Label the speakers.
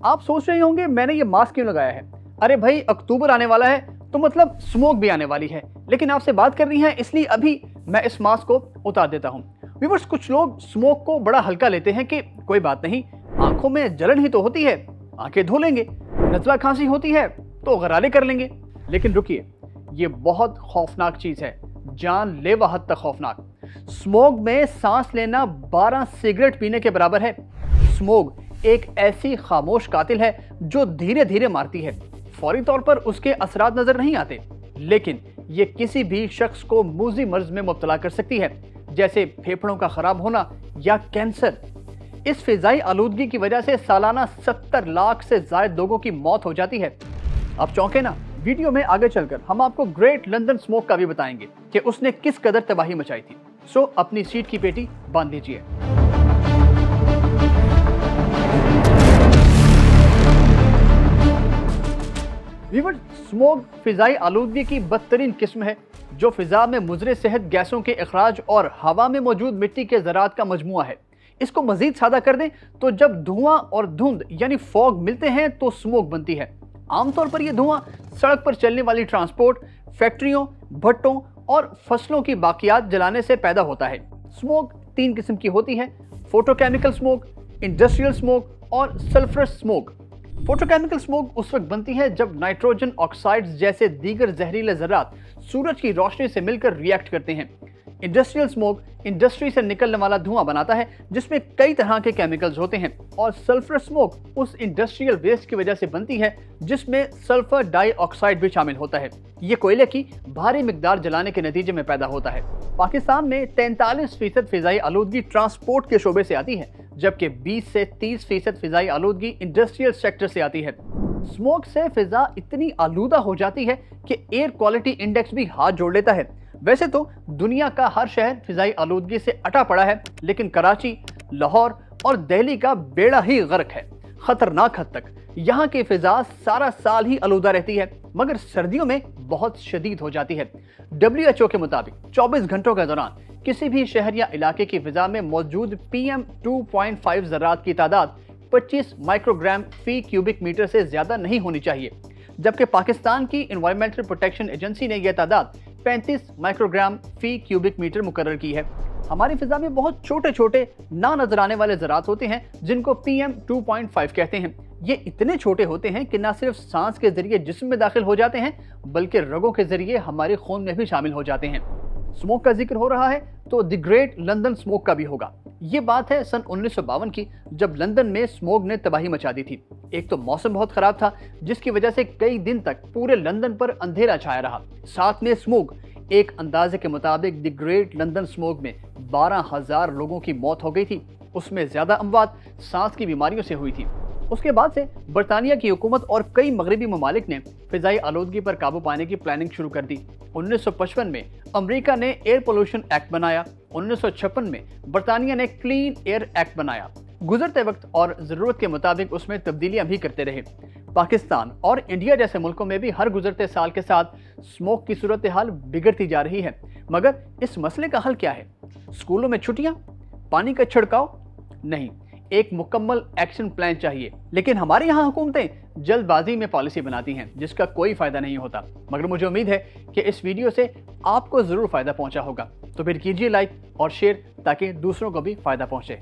Speaker 1: आप सोच रहे होंगे मैंने ये मास्क क्यों लगाया है? अरे भाई, अक्टूबर आने वाला है तो मतलब स्मोक भी आने वाली है, लेकिन आपसे बात करनी है इसलिए अभी मैं इस मास्क को उतार देता हूँ। व्यूअर्स, कुछ लोग स्मोक को बड़ा हल्का लेते हैं कि कोई बात नहीं, आंखों में जलन ही तो होती है, आंखें धो लेंगे, नज़ला खांसी होती है तो गरारे कर लेंगे। लेकिन रुकिए, ये बहुत खौफनाक चीज है, जानलेवा हद तक खौफनाक। स्मोक में सांस लेना 12 सिगरेट पीने के बराबर है। स्मोक एक ऐसी खामोश कातिल है जो धीरे धीरे मारती है। फौरी तौर पर उसके असरात नजर नहीं आते, लेकिन ये किसी भी शख्स को मूजी मर्ज में मुब्तला कर सकती है, जैसे फेफड़ों का खराब होना या कैंसर। इस फिजाई आलूदगी की वजह से सालाना 70 लाख से ज्यादा लोगों की मौत हो जाती है। अब चौंके ना, वीडियो में आगे चलकर हम आपको ग्रेट लंदन स्मोक का भी बताएंगे कि उसने किस कदर तबाही मचाई थी। सो अपनी सीट की पेटी बांध लीजिए। व्यूअर्स, स्मोक फिजाई आलूदगी की बदतरीन किस्म है जो फिजा में मुजरे सेहत गैसों के अखराज और हवा में मौजूद मिट्टी के ज़रात का मजमुआ है। इसको मजीद सादा कर दें तो जब धुआं और धुंध यानी फॉग मिलते हैं तो स्मोक बनती है। आमतौर पर यह धुआं सड़क पर चलने वाली ट्रांसपोर्ट, फैक्ट्रियों, भट्टों और फसलों की बाकियात जलाने से पैदा होता है। स्मोक 3 किस्म की होती है: फोटोकेमिकल स्मोक, इंडस्ट्रियल स्मोक और सल्फरस स्मोक। फोटोकेमिकल स्मोक उस वक्त बनती है जब नाइट्रोजन ऑक्साइड्स जैसे दीगर जहरीले ज़रात सूरज की रोशनी से मिलकर रिएक्ट करते हैं। इंडस्ट्रियल स्मोक इंडस्ट्री से निकलने वाला धुआं बनाता है जिसमें कई तरह के केमिकल्स होते हैं। और सल्फर स्मोक उस इंडस्ट्रियल वेस्ट की वजह से बनती है जिसमें सल्फर डाइऑक्साइड भी शामिल होता है। ये कोयले की भारी मिकदार जलाने के नतीजे में पैदा होता है। पाकिस्तान में 43% फिजाई आलूदगी ट्रांसपोर्ट के शोबे से आती है, जबकि 20 से 30% फिजाई आलूदगी इंडस्ट्रियल सेक्टर से आती है। स्मोक से फिजा इतनी आलूदा हो जाती है कि एयर क्वालिटी इंडेक्स भी हाथ जोड़ लेता है। वैसे तो दुनिया का हर शहर फिजाई आलूदगी से अटा पड़ा है, लेकिन कराची, लाहौर और दिल्ली का बेड़ा ही गर्क है। खतरनाक हद तक यहाँ की फिजा सारा साल ही आलूदा रहती है, मगर सर्दियों में बहुत शदीद हो जाती है। WHO के मुताबिक 24 घंटों के दौरान किसी भी शहर या इलाके की फिजा में मौजूद PM 2.5 ज़रात की तादाद 25 माइक्रोग्राम फी क्यूबिक मीटर से ज्यादा नहीं होनी चाहिए, जबकि पाकिस्तान की एनवायरमेंटल प्रोटेक्शन एजेंसी ने यह तादाद 35 माइक्रोग्राम फी क्यूबिक मीटर मुकर्रर की है। हमारी फिजा में बहुत छोटे छोटे ना नजर आने वाले ज़रात होते हैं जिनको PM 2.5 कहते हैं। ये इतने छोटे होते हैं कि न सिर्फ सांस के जरिए जिस्म में दाखिल हो जाते हैं, बल्कि रगों के जरिए हमारे खून में भी शामिल हो जाते हैं। स्मोक का जिक्र हो रहा है तो द ग्रेट लंदन स्मोक का भी होगा। ये बात है सन 1952 की, जब लंदन में स्मोक ने तबाही मचा दी थी। एक तो मौसम बहुत खराब था जिसकी वजह से कई दिन तक पूरे लंदन पर अंधेरा छाया रहा, साथ में स्मोक। एक अंदाजे के मुताबिक द ग्रेट लंदन स्मोक में 12,000 लोगों की मौत हो गई थी। उसमें ज्यादा अमवात सांस की बीमारियों से हुई थी। उसके बाद से बरतानिया की हुकूमत और कई मगरबी ममालिक ने फिजाई आलूदगी पर काबू पाने की प्लानिंग शुरू कर दी। 1955 में अमेरिका ने एयर पोल्यूशन एक्ट बनाया। 1956 में बरतानिया ने क्लीन एयर एक्ट बनाया। गुजरते वक्त और ज़रूरत के मुताबिक उसमें तब्दीलियां भी करते रहे। पाकिस्तान और इंडिया जैसे मुल्कों में भी हर गुजरते साल के साथ स्मोक की सूरत हाल बिगड़ती जा रही है। मगर इस मसले का हल क्या है? स्कूलों में छुट्टियां? पानी का छिड़काव? नहीं, एक मुकम्मल एक्शन प्लान चाहिए। लेकिन हमारे यहाँ हुकूमतें जल्दबाजी में पॉलिसी बनाती हैं जिसका कोई फायदा नहीं होता। मगर मुझे उम्मीद है कि इस वीडियो से आपको ज़रूर फ़ायदा पहुंचा होगा। तो फिर कीजिए लाइक और शेयर ताकि दूसरों को भी फ़ायदा पहुंचे।